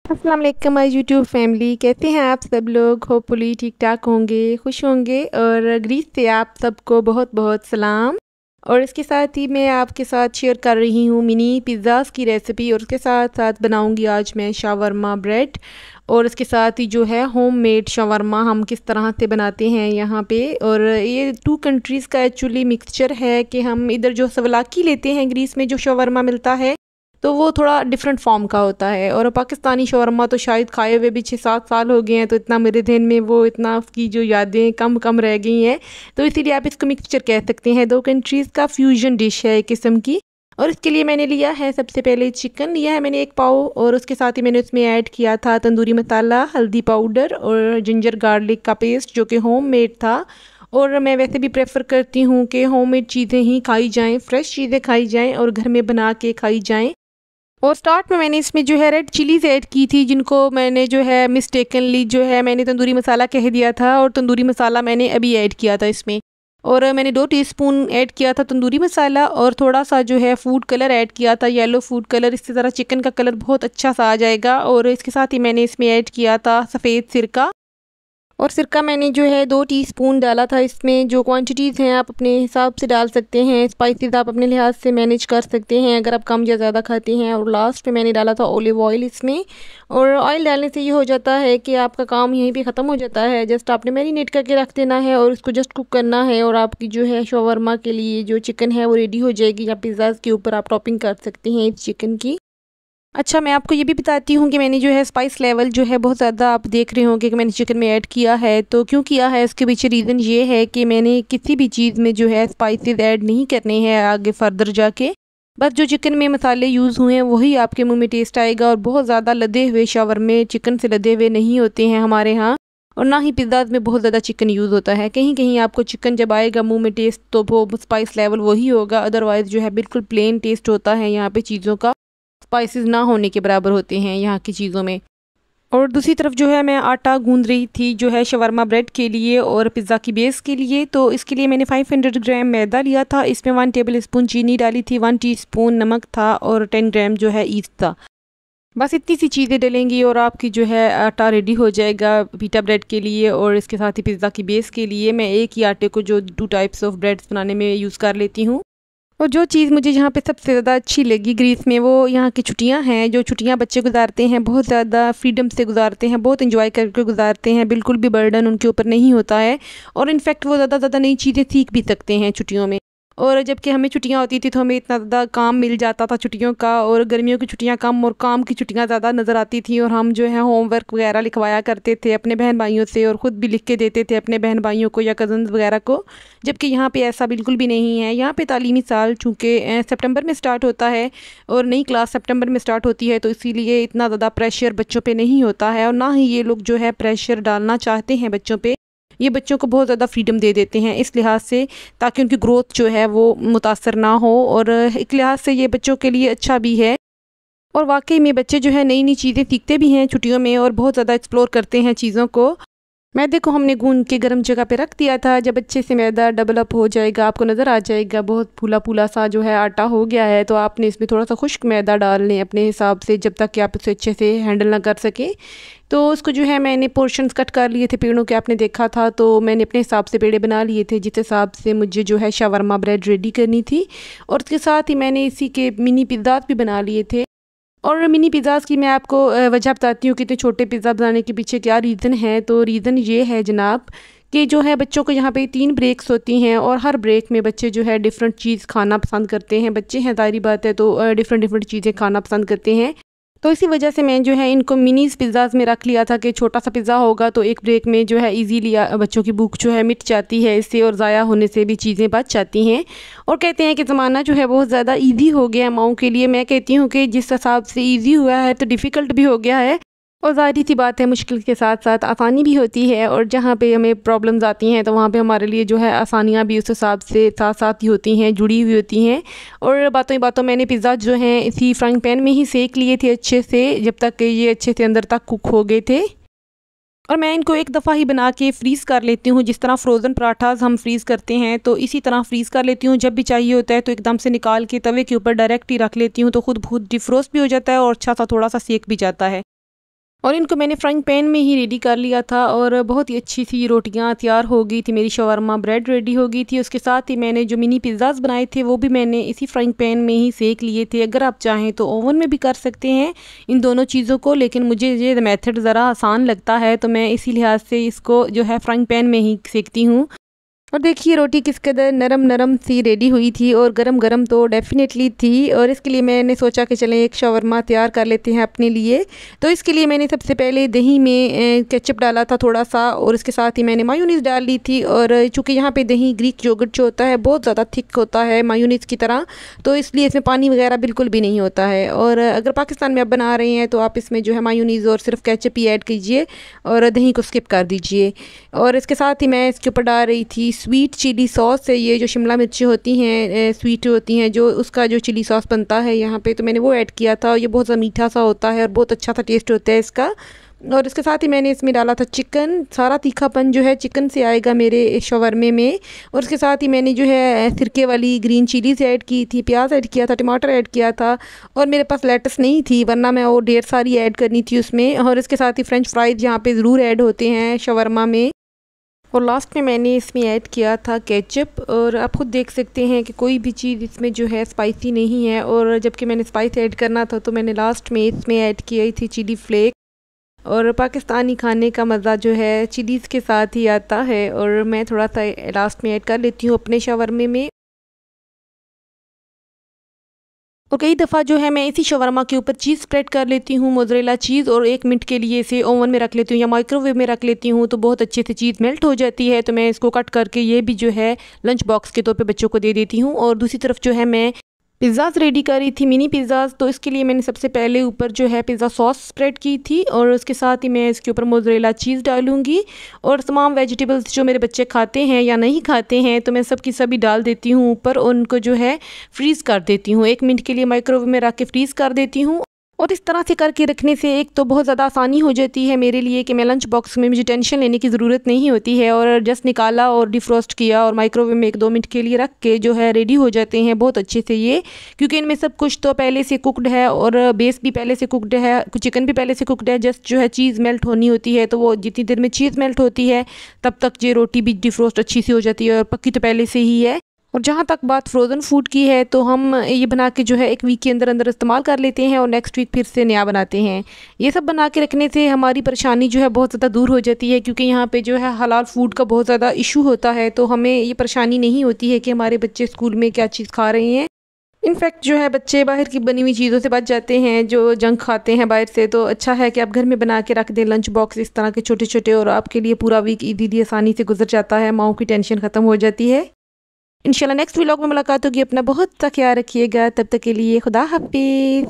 अस्सलाम वालेकुम my YouTube family, कैसे हैं आप सब लोग। होपफुली ठीक ठाक होंगे, खुश होंगे। और ग्रीस से आप सबको बहुत बहुत सलाम। और इसके साथ ही मैं आपके साथ शेयर कर रही हूँ मिनी पिज़्ज़ाज़ की रेसिपी। और उसके साथ साथ बनाऊँगी आज मैं शावरमा ब्रेड। और इसके साथ ही जो है होममेड शावरमा हम किस तरह से बनाते हैं यहाँ पे। और ये टू कंट्रीज़ का एक्चुअली मिक्सचर है कि हम इधर जो सवलाकी लेते हैं ग्रीस में जो शावरमा मिलता है तो वो थोड़ा डिफरेंट फॉर्म का होता है। और पाकिस्तानी शवरमा तो शायद खाए हुए भी 6-7 साल हो गए हैं, तो इतना मेरे ध्यान में वो इतना उसकी जो यादें कम कम रह गई हैं। तो इसीलिए आप इसको मिक्सचर कह सकते हैं। दो कंट्रीज़ का फ्यूजन डिश है एक किस्म की। और इसके लिए मैंने लिया है, सबसे पहले चिकन लिया है मैंने 1 पाव। और उसके साथ ही मैंने उसमें ऐड किया था तंदूरी मसाला, हल्दी पाउडर और जिंजर गार्लिक का पेस्ट जो कि होम मेड था। और मैं वैसे भी प्रेफर करती हूँ कि होममेड चीज़ें ही खाई जाएँ, फ्रेश चीज़ें खाई जाएँ और घर में बना के खाई जाएँ। और स्टार्ट में मैंने इसमें जो है रेड चिलीज़ ऐड की थी, जिनको मैंने जो है मिस्टेकनली जो है मैंने तंदूरी मसाला कह दिया था। और तंदूरी मसाला मैंने अभी ऐड किया था इसमें। और मैंने 2 टीस्पून ऐड किया था तंदूरी मसाला और थोड़ा सा जो है फूड कलर ऐड किया था, येलो फूड कलर। इससे ज़रा चिकन का कलर बहुत अच्छा सा आ जाएगा। और इसके साथ ही मैंने इसमें ऐड किया था सफ़ेद सिरका। और सिरका मैंने जो है 2 टीस्पून डाला था इसमें। जो क्वांटिटीज़ हैं आप अपने हिसाब से डाल सकते हैं, स्पाइसेस आप अपने लिहाज से मैनेज कर सकते हैं अगर आप कम या ज़्यादा खाते हैं। और लास्ट में मैंने डाला था ऑलिव ऑयल इसमें। और ऑयल डालने से ये हो जाता है कि आपका काम यहीं पे ख़त्म हो जाता है। जस्ट आपने मैरिनेट करके रख देना है और उसको जस्ट कुक करना है और आपकी जो है शवरमा के लिए जो चिकन है वो रेडी हो जाएगी। या पिज़्ज़ाज़ के ऊपर आप टॉपिंग कर सकते हैं इस चिकन की। अच्छा, मैं आपको ये भी बताती हूँ कि मैंने जो है स्पाइस लेवल जो है बहुत ज़्यादा आप देख रहे होंगे कि मैंने चिकन में ऐड किया है। तो क्यों किया है इसके पीछे रीज़न ये है कि मैंने किसी भी चीज़ में जो है स्पाइसेस ऐड नहीं करने हैं आगे फर्दर जाके। बस जो चिकन में मसाले यूज़ हुए हैं वही आपके मुंह में टेस्ट आएगा। और बहुत ज़्यादा लदे हुए शावरमे चिकन से लदे हुए नहीं होते हैं हमारे यहाँ। और ना ही पिज़्ज़ाज़ में बहुत ज़्यादा चिकन यूज़ होता है। कहीं कहीं आपको चिकन जब आएगा मुंह में टेस्ट तो वो स्पाइस लेवल वही होगा, अदरवाइज़ जो है बिल्कुल प्लेन टेस्ट होता है यहाँ पे चीज़ों का। स्पाइसेस ना होने के बराबर होते हैं यहाँ की चीज़ों में। और दूसरी तरफ जो है मैं आटा गूंद रही थी जो है शवरमा ब्रेड के लिए और पिज़्ज़ा की बेस के लिए। तो इसके लिए मैंने 500 ग्राम मैदा लिया था, इसमें 1 टेबल स्पून चीनी डाली थी, 1 टीस्पून नमक था और 10 ग्राम जो है ईस्ट था। बस इतनी सी चीज़ें डलेंगी और आपकी जो है आटा रेडी हो जाएगा पीटा ब्रेड के लिए। और इसके साथ ही पिज़्ज़ा की बेस के लिए मैं एक ही आटे को जो 2 टाइप्स ऑफ ब्रेड्स बनाने में यूज़ कर लेती हूँ। और जो चीज़ मुझे यहाँ पे सबसे ज़्यादा अच्छी लगी ग्रीस में वो यहाँ की छुट्टियाँ हैं। जो छुट्टियाँ बच्चे गुजारते हैं बहुत ज़्यादा फ्रीडम से गुजारते हैं, बहुत इंजॉय करके गुजारते हैं, बिल्कुल भी बर्डन उनके ऊपर नहीं होता है। और इनफैक्ट वो ज़्यादा नई चीज़ें सीख भी सकते हैं छुट्टियों में। और जबकि हमें छुट्टियाँ होती थी तो हमें इतना ज़्यादा काम मिल जाता था छुट्टियों का। और गर्मियों की छुट्टियाँ कम और काम की छुट्टियाँ ज़्यादा नज़र आती थी। और हम जो है होमवर्क वगैरह लिखवाया करते थे अपने बहन भाइयों से और ख़ुद भी लिख के देते थे अपने बहन भाइयों को या कज़न्स वगैरह को। जबकि यहाँ पे ऐसा बिल्कुल भी नहीं है। यहाँ पे तालीमी साल चूँकि सितंबर में स्टार्ट होता है और नई क्लास सितंबर में स्टार्ट होती है, तो इसीलिए इतना ज़्यादा प्रेशर बच्चों पे नहीं होता है। और ना ही ये लोग जो है प्रेशर डालना चाहते हैं बच्चों पे। ये बच्चों को बहुत ज़्यादा फ्रीडम दे देते हैं इस लिहाज से ताकि उनकी ग्रोथ जो है वो मुतासर ना हो। और एक लिहाज से ये बच्चों के लिए अच्छा भी है। और वाकई में बच्चे जो है नई नई चीज़ें सीखते भी हैं छुट्टियों में और बहुत ज़्यादा एक्सप्लोर करते हैं चीज़ों को। मैदे को हमने गूंद के गर्म जगह पे रख दिया था। जब अच्छे से मैदा डेवलप हो जाएगा, आपको नज़र आ जाएगा बहुत फूला फूला सा जो है आटा हो गया है, तो आपने इसमें थोड़ा सा खुश्क मैदा डाल लें अपने हिसाब से जब तक कि आप इसे अच्छे से हैंडल ना कर सके। तो उसको जो है मैंने पोर्शंस कट कर लिए थे पेड़ों के, आपने देखा था। तो मैंने अपने हिसाब से पेड़े बना लिए थे जिस हिसाब से मुझे जो है शावरमा ब्रेड रेडी करनी थी। और उसके साथ ही मैंने इसी के मिनी पिज़्ज़ाज़ भी बना लिए थे। और मिनी पिज़्ज़ाज़ की मैं आपको वजह बताती हूँ कि इतने छोटे पिज़्ज़ा बनाने के पीछे क्या रीज़न है। तो रीज़न ये है जनाब कि जो है बच्चों को यहाँ पे 3 ब्रेक्स होती हैं और हर ब्रेक में बच्चे जो है डिफरेंट चीज़ खाना पसंद करते हैं। बच्चे हैं ज़ाहिर बात है, तो डिफरेंट चीज़ें खाना पसंद करते हैं। तो इसी वजह से मैं जो है इनको मिनीज़ पिज़्ज़ाज़ में रख लिया था कि छोटा सा पिज़्ज़ा होगा तो एक ब्रेक में जो है इजीली बच्चों की भूख जो है मिट जाती है इससे और ज़ाया होने से भी चीज़ें बच जाती हैं। और कहते हैं कि ज़माना जो है बहुत ज़्यादा ईज़ी हो गया है माओं के लिए। मैं कहती हूँ कि जिस हिसाब से ईज़ी हुआ है तो डिफ़िकल्ट भी हो गया है। और ज़ाहिर सी बात है मुश्किल के साथ साथ आसानी भी होती है। और जहाँ पे हमें प्रॉब्लम्स आती हैं तो वहाँ पे हमारे लिए जो है आसानियाँ भी उस हिसाब से साथ साथ ही होती हैं, जुड़ी हुई होती हैं। और बातों ही बातों मैंने पिज़्ज़ा जो हैं इसी फ्राइंग पैन में ही सेक लिए थे अच्छे से, जब तक कि ये अच्छे से अंदर तक कुक हो गए थे। और मैं इनको एक दफ़ा ही बना के फ्रीज़ कर लेती हूँ, जिस तरह फ्रोज़न पराठास हम फ्रीज़ करते हैं तो इसी तरह फ्रीज़ कर लेती हूँ। जब भी चाहिए होता है तो एकदम से निकाल के तवे के ऊपर डायरेक्ट ही रख लेती हूँ, तो खुद बहुत डिफ्रोस्ट भी हो जाता है और अच्छा सा थोड़ा सा सेक भी जाता है। और इनको मैंने फ्राइंग पैन में ही रेडी कर लिया था और बहुत ही अच्छी सी रोटियां तैयार हो गई थी। मेरी शवरमा ब्रेड रेडी हो गई थी। उसके साथ ही मैंने जो मिनी पिज़्ज़ाज़ बनाए थे वो भी मैंने इसी फ्राइंग पैन में ही सेक लिए थे। अगर आप चाहें तो ओवन में भी कर सकते हैं इन दोनों चीज़ों को, लेकिन मुझे ये मेथड ज़रा आसान लगता है तो मैं इसी लिहाज से इसको जो है फ्राइंग पैन में ही सेकती हूँ। और देखिए रोटी किस कदर नरम नरम सी रेडी हुई थी और गरम गरम तो डेफ़िनेटली थी। और इसके लिए मैंने सोचा कि चलें एक शवरमा तैयार कर लेते हैं अपने लिए। तो इसके लिए मैंने सबसे पहले दही में केचप डाला था थोड़ा सा, और इसके साथ ही मैंने मायोनीज़ डाल ली थी। और चूँकि यहाँ पे दही ग्रीक योगर्ट जो होता है बहुत ज़्यादा थिक होता है मायोनीज़ की तरह, तो इसलिए इसमें पानी वगैरह बिल्कुल भी नहीं होता है। और अगर पाकिस्तान में आप बना रहे हैं तो आप इसमें जो है मायोनीज़ और सिर्फ केचप ही ऐड कीजिए और दही को स्किप कर दीजिए। और इसके साथ ही मैं इसके ऊपर डाल रही थी स्वीट चिली सॉस है। ये जो शिमला मिर्ची होती हैं स्वीट होती हैं, जो उसका जो चिली सॉस बनता है यहाँ पे, तो मैंने वो ऐड किया था। ये बहुत ज़्यादा मीठा सा होता है और बहुत अच्छा सा टेस्ट होता है इसका। और इसके साथ ही मैंने इसमें डाला था चिकन। सारा तीखापन जो है चिकन से आएगा मेरे शवरमे में। और उसके साथ ही मैंने जो है सिरके वाली ग्रीन चिलीज़ ऐड की थी, प्याज ऐड किया था, टमाटर ऐड किया था। और मेरे पास लेटस नहीं थी वरना मैं और ढेर सारी ऐड करनी थी उसमें। और इसके साथ ही फ्रेंच फ्राइज़ यहाँ पे ज़रूर ऐड होते हैं शवरमा में। और लास्ट में मैंने इसमें ऐड किया था केचप। और आप खुद देख सकते हैं कि कोई भी चीज़ इसमें जो है स्पाइसी नहीं है। और जबकि मैंने स्पाइस ऐड करना था तो मैंने लास्ट में इसमें ऐड की थी चिली फ्लेक। और पाकिस्तानी खाने का मज़ा जो है चिलीज़ के साथ ही आता है, और मैं थोड़ा सा लास्ट में ऐड कर लेती हूँ अपने शवरमे में। और कई दफ़ा जो है मैं इसी शवरमा के ऊपर चीज़ स्प्रेड कर लेती हूँ, मोज़रेला चीज़, और 1 मिनट के लिए इसे ओवन में रख लेती हूँ या माइक्रोवेव में रख लेती हूँ तो बहुत अच्छे से चीज़ मेल्ट हो जाती है। तो मैं इसको कट करके ये भी जो है लंच बॉक्स के तौर पे बच्चों को दे देती हूँ। और दूसरी तरफ जो है मैं पिज़्ज़ाज़ रेडी करी थी, मिनी पिज़्ज़ाज़। तो इसके लिए मैंने सबसे पहले ऊपर जो है पिज़्ज़ा सॉस स्प्रेड की थी, और उसके साथ ही मैं इसके ऊपर मोज़रेला चीज़ डालूँगी। और तमाम वेजिटेबल्स जो मेरे बच्चे खाते हैं या नहीं खाते हैं तो मैं सब की सभी डाल देती हूँ ऊपर, और उनको जो है फ्रीज़ कर देती हूँ। 1 मिनट के लिए माइक्रोवेव में रख के फ्रीज़ कर देती हूँ। और इस तरह से करके रखने से एक तो बहुत ज़्यादा आसानी हो जाती है मेरे लिए कि मैं लंच बॉक्स में मुझे टेंशन लेने की ज़रूरत नहीं होती है। और जस्ट निकाला और डिफ्रोस्ट किया और माइक्रोवेव में 1-2 मिनट के लिए रख के जो है रेडी हो जाते हैं बहुत अच्छे से ये, क्योंकि इनमें सब कुछ तो पहले से कुकड है और बेस भी पहले से कुकड है, चिकन भी पहले से कुकड है। जस्ट जो है चीज़ मेल्ट होनी होती है, तो वो जितनी देर में चीज़ मेल्ट होती है तब तक ये रोटी भी डिफ्रोस्ट अच्छी सी हो जाती है और पक्की तो पहले से ही है। और जहाँ तक बात फ्रोज़न फूड की है तो हम ये बना के जो है 1 वीक के अंदर अंदर इस्तेमाल कर लेते हैं और नेक्स्ट वीक फिर से नया बनाते हैं। ये सब बना के रखने से हमारी परेशानी जो है बहुत ज़्यादा दूर हो जाती है, क्योंकि यहाँ पे जो है हलाल फूड का बहुत ज़्यादा इशू होता है। तो हमें ये परेशानी नहीं होती है कि हमारे बच्चे स्कूल में क्या चीज़ खा रहे हैं। इनफैक्ट जो है बच्चे बाहर की बनी हुई चीज़ों से बच जाते हैं, जो जंक खाते हैं बाहर से। तो अच्छा है कि आप घर में बना के रख दें लंच बॉक्स इस तरह के छोटे छोटे, और आपके लिए पूरा वीक ईज़िली आसानी से गुजर जाता है, माओ की टेंशन ख़त्म हो जाती है। इंशाल्लाह नेक्स्ट व्लॉग में मुलाकात होगी। अपना बहुत सा ख्याल रखिएगा, तब तक के लिए खुदा हाफिज़।